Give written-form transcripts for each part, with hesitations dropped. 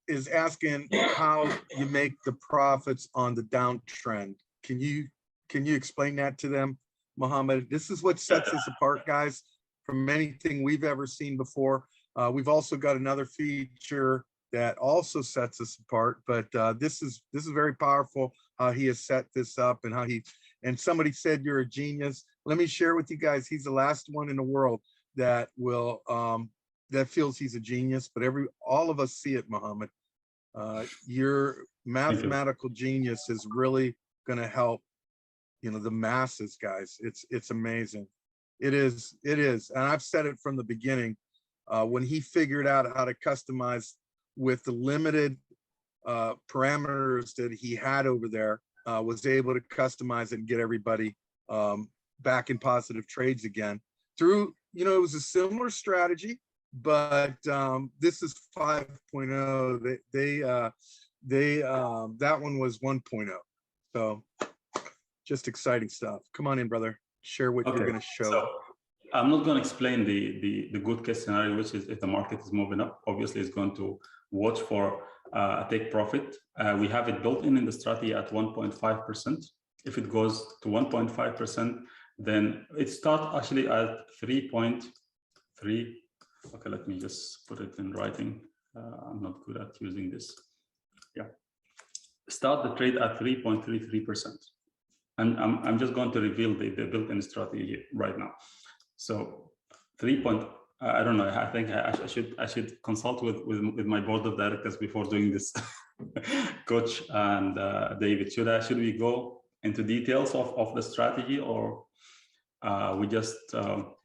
is asking how you make the profits on the downtrend. Can you explain that to them, Mohammed? This is what sets us apart, guys, from anything we've ever seen before. We've also got another feature that also sets us apart, but this is very powerful how he has set this up and how he, and somebody said you're a genius. Let me share with you guys, he's the last one in the world that will that feels he's a genius, but all of us see it, Mohammed. Your mathematical genius is really going to help, you know, the masses, guys. It's amazing. It is, and I've said it from the beginning. When he figured out how to customize with the limited parameters that he had over there, was able to customize it and get everybody back in positive trades again through, you know, it was a similar strategy, but this is 5.0. That one was 1.0. So just exciting stuff. Come on in, brother. Share what you're going to show. So I'm not going to explain the good case scenario, which is if the market is moving up, obviously it's going to watch for a take profit. We have it built in the strategy at 1.5%. If it goes to 1.5%, then it starts actually at 3.3. Okay, let me just put it in writing. I'm not good at using this. Yeah, start the trade at 3.33%. And I'm just going to reveal the built-in strategy right now. So I don't know. I think I should consult with my board of directors before doing this. Coach and David, should we go into details of the strategy, or we just no.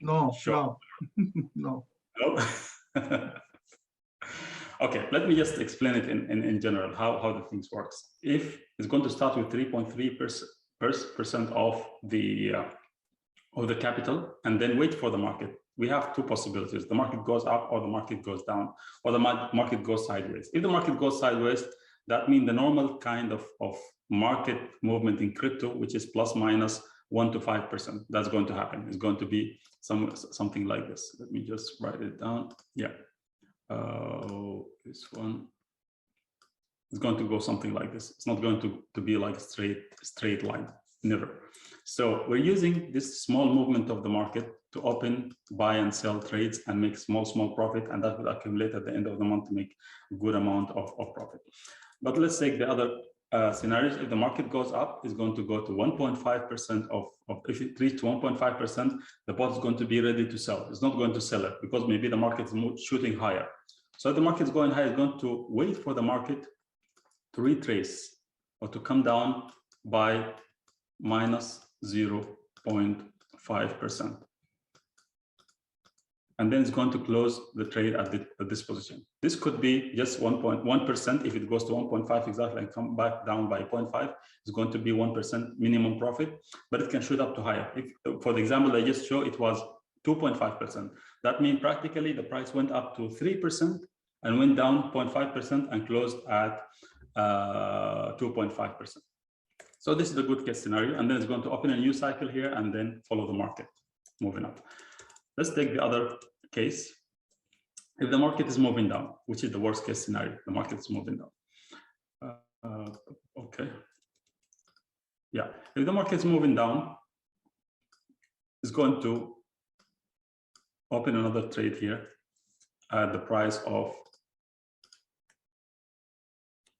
No. Okay, let me just explain it in general how the things works. If it's going to start with 3.3% of the capital, and then wait for the market. We have two possibilities: the market goes up, or the market goes down, or the market goes sideways. If the market goes sideways, that means the normal kind of market movement in crypto, which is plus minus 1 to 5%. That's going to happen. It's going to be something like this. Let me just write it down. Yeah, this one is going to go something like this. It's not going to be like a straight line. Never. So we're using this small movement of the market to open, buy and sell trades and make small profit, and that will accumulate at the end of the month to make a good amount of profit. But let's take the other scenarios. If the market goes up, it's going to go to 1.5% if it reaches 1.5%, the bot is going to be ready to sell. It's not going to sell it because maybe the market is shooting higher. So if the market is going higher, it's going to wait for the market to retrace or to come down by minus 0.5%. And then it's going to close the trade at this position. This could be just 1.1%. If it goes to 1.5 exactly and come back down by 0.5, it's going to be 1% minimum profit, but it can shoot up to higher. If, for the example I just showed, it was 2.5%. That means practically the price went up to 3% and went down 0.5% and closed at 2.5%. So this is the good case scenario, and then it's going to open a new cycle here and then follow the market moving up. Let's take the other case. If the market is moving down, which is the worst case scenario, the market is moving down. Okay. Yeah, if the market is moving down, it's going to open another trade here at the price of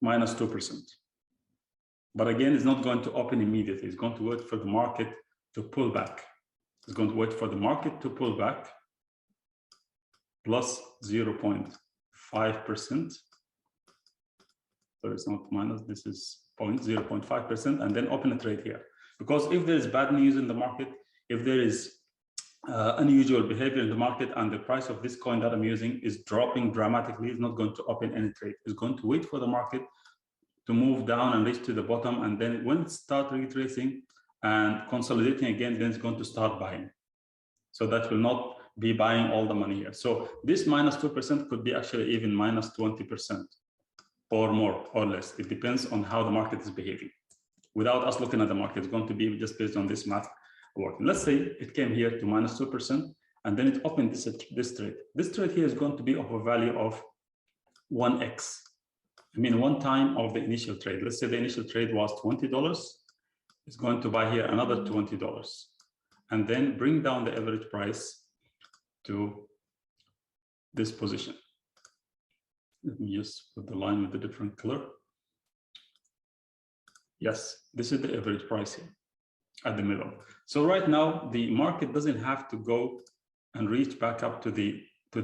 minus 2%. But again, it's not going to open immediately. It's going to wait for the market to pull back. It's going to wait for the market to pull back plus 0.5%. So it's not minus, this is 0.5%, and then open a trade here. Because if there is bad news in the market, if there is unusual behavior in the market and the price of this coin that I'm using is dropping dramatically, it's not going to open any trade. It's going to wait for the market to move down and reach to the bottom, and then when it starts retracing and consolidating again, then it's going to start buying. So that will not be buying all the money here. So this minus 2% could be actually even minus 20% or more or less. It depends on how the market is behaving. Without us looking at the market, it's going to be just based on this math working. Let's say it came here to minus 2% and then it opened this trade. This trade here is going to be of a value of 1x. I mean, one time of the initial trade. Let's say the initial trade was $20. It's going to buy here another $20 and then bring down the average price to this position. Let me just put the line with a different color. Yes, this is the average price here at the middle. So right now, the market doesn't have to go and reach back up to the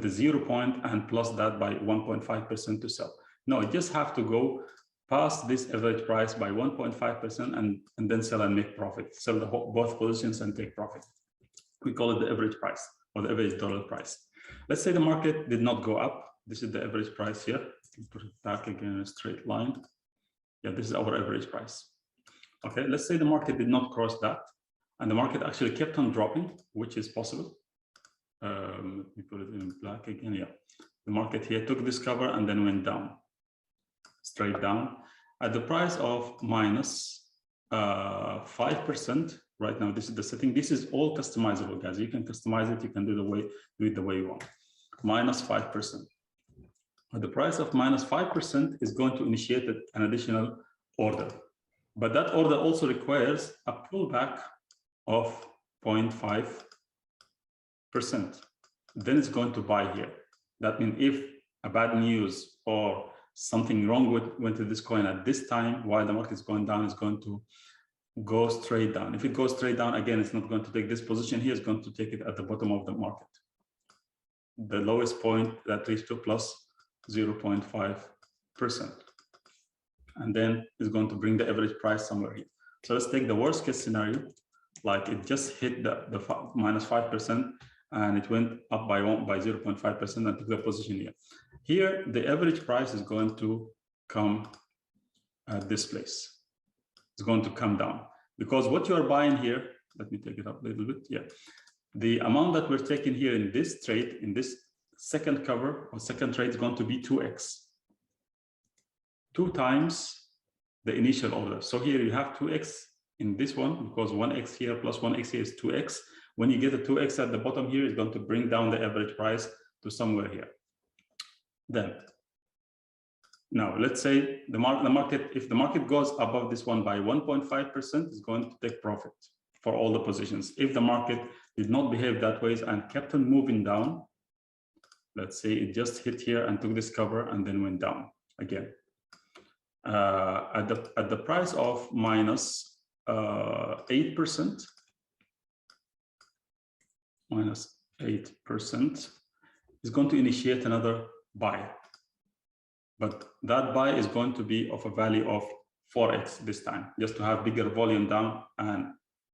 0 point and plus that by 1.5% to sell. No, it just have to go past this average price by 1.5% and then sell and make profit. Sell both positions and take profit. We call it the average price or the average dollar price. Let's say the market did not go up. This is the average price here. Put it back again in a straight line. Yeah, this is our average price. Okay, let's say the market did not cross that and the market actually kept on dropping, which is possible. Let me put it in black again. Yeah, the market here took this cover and then went down, straight down at the price of minus 5%. Right now, this is the setting. This is all customizable, guys. You can customize it. You can do it the way you want. Minus 5%. At the price of minus 5% is going to initiate an additional order, but that order also requires a pullback of 0.5%. Then it's going to buy here. That means if a bad news or something wrong went to this coin at this time while the market is going down, it's going to go straight down. If it goes straight down, again, it's not going to take this position here, it's going to take it at the bottom of the market. The lowest point that reached to plus 0.5%. And then it's going to bring the average price somewhere here. So let's take the worst case scenario, like it just hit the minus 5% and it went up by 0.5% and took the position here. Here, the average price is going to come at this place. It's going to come down because what you are buying here, let me take it up a little bit. Yeah, the amount that we're taking here in this trade, in this second cover or second trade, is going to be 2x, 2 times the initial order. So here you have 2x in this one because 1x here plus 1x here is 2x. When you get a 2x at the bottom here, it's going to bring down the average price to somewhere here. Then, now let's say the market, if the market goes above this one by 1.5%, it's going to take profit for all the positions. If the market did not behave that way and kept on moving down, let's say it just hit here and took this cover and then went down again. At the price of minus 8%, minus 8% is going to initiate another buy. But that buy is going to be of a value of 4x this time, just to have bigger volume down and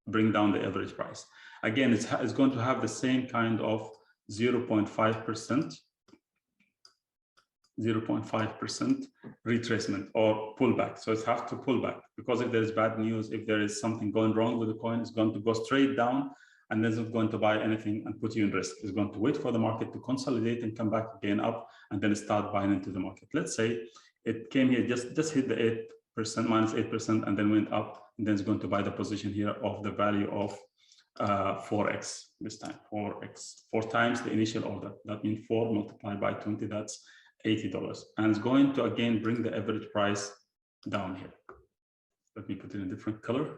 bring down the average price. Again, it's going to have the same kind of 0.5% retracement or pullback. So it has to pull back because if there is bad news, if there is something going wrong with the coin, it's going to go straight down and then it's not going to buy anything and put you in risk. It's going to wait for the market to consolidate and come back again up and then start buying into the market. Let's say it came here, just hit the 8%, minus 8%, and then went up, and then it's going to buy the position here of the value of 4x this time, 4x, 4 times the initial order. That means 4 multiplied by 20, that's $80. And it's going to again bring the average price down here. Let me put it in a different color.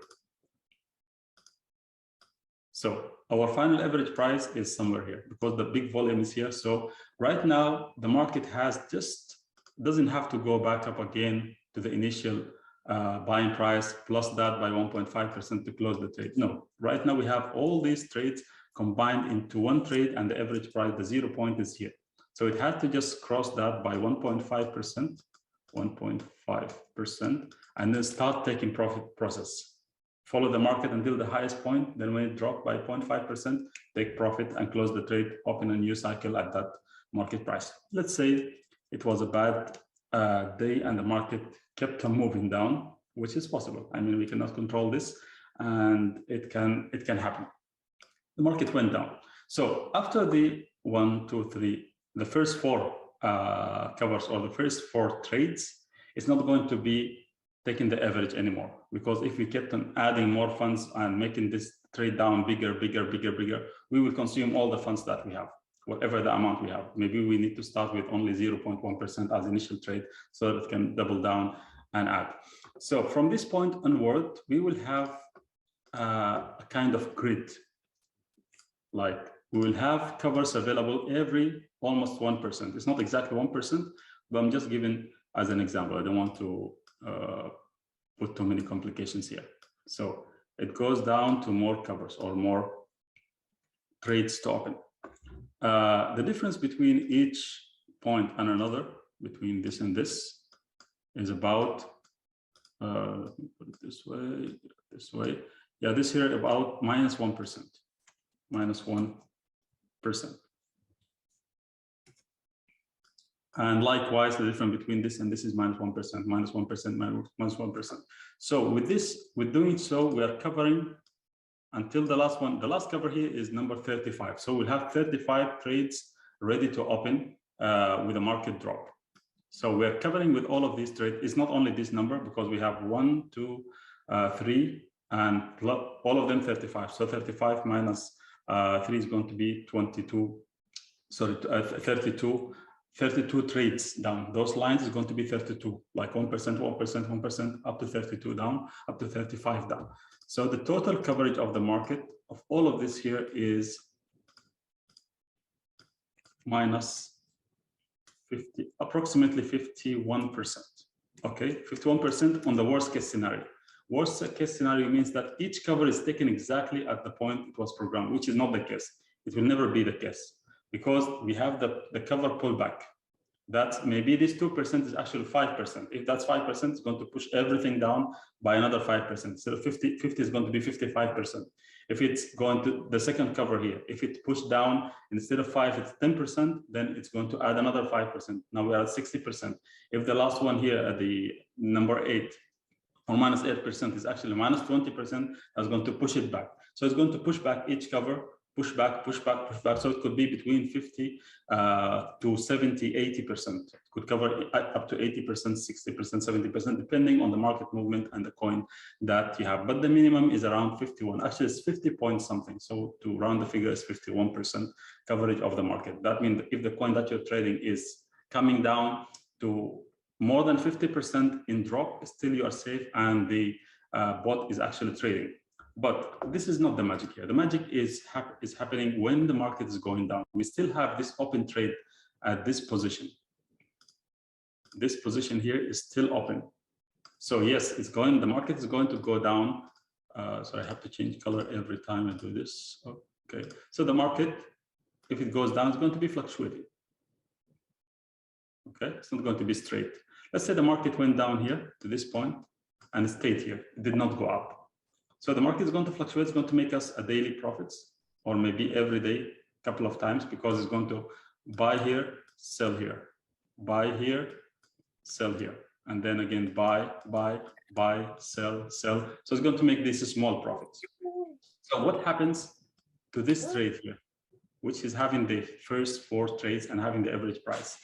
So our final average price is somewhere here because the big volume is here. So right now the market has doesn't have to go back up again to the initial buying price plus that by 1.5% to close the trade. No, right now we have all these trades combined into one trade and the average price, the 0 point is here. So it had to just cross that by 1.5%, 1.5%, and then start taking profit process. Follow the market until the highest point, then when it dropped by 0.5%, take profit and close the trade, open a new cycle at that market price. Let's say it was a bad day and the market kept on moving down, which is possible. I mean, we cannot control this and it can happen. The market went down. So after the 1, 2, 3, the first 4 covers or the first 4 trades, it's not going to be taking the average anymore, because if we kept on adding more funds and making this trade down bigger, we will consume all the funds that we have. whatever the amount we have. Maybe we need to start with only 0.1% as initial trade so that it can double down and add. So from this point onward, we will have a kind of grid. Like we will have covers available every almost 1%. It's not exactly 1%, but I'm just giving as an example. I don't want to put too many complications here. So it goes down to more covers or more trades to open. The difference between each point and another, between this and this, is about, put it this way. Yeah, this here about -1%, -1%. And likewise, the difference between this and this is -1%, -1%, -1%. So with this, with doing so, we are covering until the last one. The last cover here is number 35. So we'll have 35 trades ready to open with a market drop. So we're covering with all of these trades. It's not only this number because we have 1, 2, 3, and all of them 35. So 35 minus 3 is going to be 22. Sorry, 32. 32 trades down. Those lines is going to be 32, like 1%, 1%, 1%, up to 32 down, up to 35 down. So the total coverage of the market of all of this here is minus 50, approximately 51%. Okay, 51% on the worst case scenario. Worst case scenario means that each cover is taken exactly at the point it was programmed, which is not the case. It will never be the case, because we have the cover pullback. That maybe this 2% is actually 5%. If that's 5%, it's going to push everything down by another 5%. So 50 is going to be 55%. If it's going to the second cover here, if it pushed down instead of 5, it's 10%, then it's going to add another 5%. Now we are at 60%. If the last one here at the number 8 or -8% is actually -20%, that's going to push it back. So it's going to push back each cover, push back, push back, push back. So it could be between 50 to 70, 80%. It could cover up to 80%, 60%, 70%, depending on the market movement and the coin that you have. But the minimum is around 51. Actually, it's 50 point something. So to round the figure is 51% coverage of the market. That means if the coin that you're trading is coming down to more than 50% in drop, still you are safe, and the bot is actually trading. But this is not the magic here. The magic is happening when the market is going down. We still have this open trade at this position. This position here is still open. So yes, it's going. The market is going to go down. So I have to change color every time I do this. Okay. So the market, if it goes down, it's going to be fluctuating. Okay, it's not going to be straight. Let's say the market went down here to this point and stayed here. It did not go up. So the market is going to fluctuate. It's going to make us a daily profits, or maybe every day, a couple of times, because it's going to buy here, sell here, buy here, sell here, and then again buy, sell. So it's going to make these small profits. So what happens to this trade here, which is having the first 4 trades and having the average price?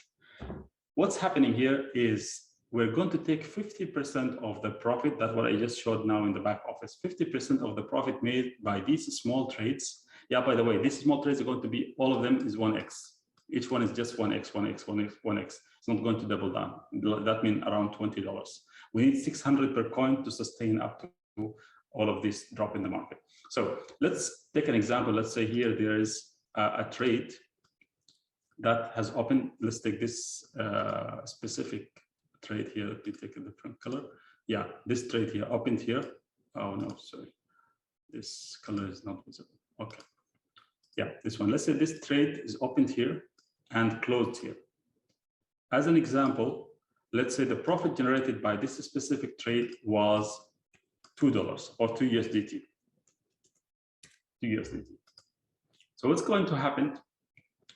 What's happening here is we're going to take 50% of the profit. That's what I just showed now in the back office. 50% of the profit made by these small trades. Yeah, by the way, these small trades are going to be, all of them is 1x. Each one is just 1x, 1x, 1x, 1x. It's not going to double down. That means around $20. We need 600 per coin to sustain up to all of this drop in the market. So let's take an example. Let's say here there is a trade that has opened. Let's take this specific trade here. Let me take a different color. Yeah, this trade here opened here. Oh no, sorry, this color is not visible. Okay, yeah, this one. Let's say this trade is opened here and closed here. As an example, let's say the profit generated by this specific trade was $2 or 2 USDT. 2 USDT. So what's going to happen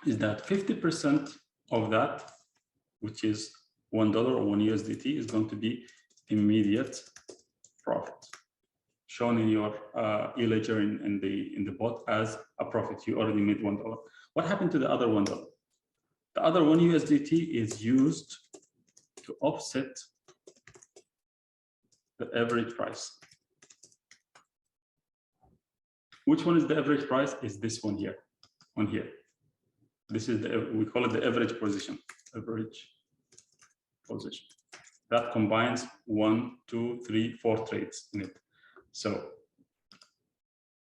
is that 50% of that, which is $1 or 1 USDT, is going to be immediate profit, shown in your e-ledger in the bot as a profit. You already made $1. What happened to the other $1? The other 1 USDT is used to offset the average price. Which one is the average price? Is this one here, on here. This is we call it the average position. Average position that combines 1, 2, 3, 4 trades in it. So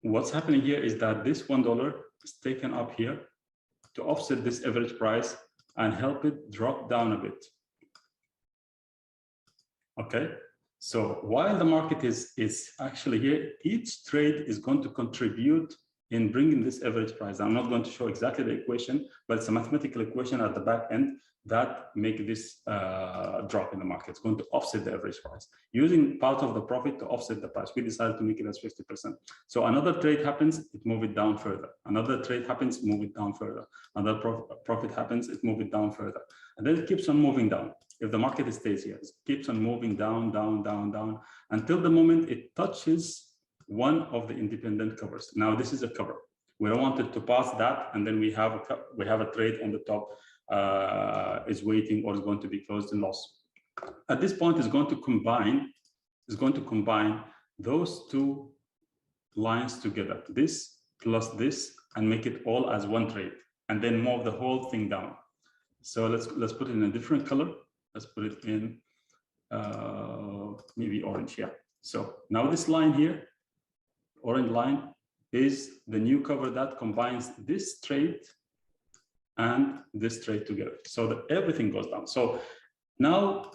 what's happening here is that this $1 is taken up here to offset this average price and help it drop down a bit. Okay, so while the market is actually here, each trade is going to contribute in bringing this average price. I'm not going to show exactly the equation, but it's a mathematical equation at the back end that make this drop in the market. It's going to offset the average price. Using part of the profit to offset the price, we decided to make it as 50%. So another trade happens, it move it down further. Another trade happens, move it down further. Another profit happens, it move it down further. And then it keeps on moving down. If the market stays here, it keeps on moving down, down, down, down, until the moment it touches one of the independent covers. Now this is a cover. We don't want it to pass that, and then we have a trade on the top is waiting or is going to be closed in loss. At this point, it's going to combine those two lines together, this plus this, and make it all as one trade, and then move the whole thing down. So let's put it in a different color. Let's put it in maybe orange here. So now this line here, orange line, is the new cover that combines this trade and this trade together, so that everything goes down. So now,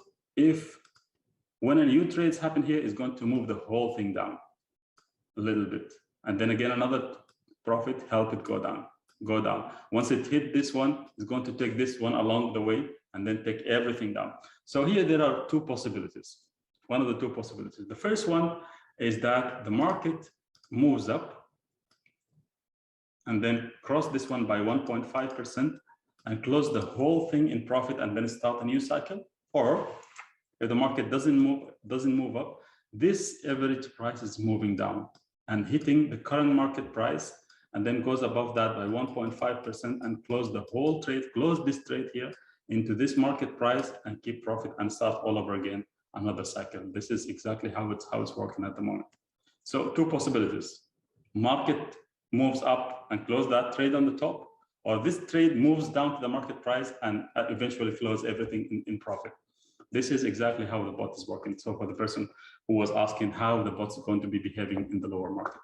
when a new trades happen here, is going to move the whole thing down a little bit, and then again another profit help it go down. Once it hit this one, it's going to take this one along the way and then take everything down. So here there are two possibilities. One of the two possibilities. The first one is that the market moves up and then cross this one by 1.5% and close the whole thing in profit and then start a new cycle. Or if the market doesn't move up, this average price is moving down and hitting the current market price, and then goes above that by 1.5% and close the whole trade, close this trade here into this market price and keep profit and start all over again another cycle. This is exactly how it's working at the moment. So two possibilities: market moves up and close that trade on the top, or this trade moves down to the market price and eventually flows everything in profit. This is exactly how the bot is working. So for the person who was asking how the bot is going to be behaving in the lower market.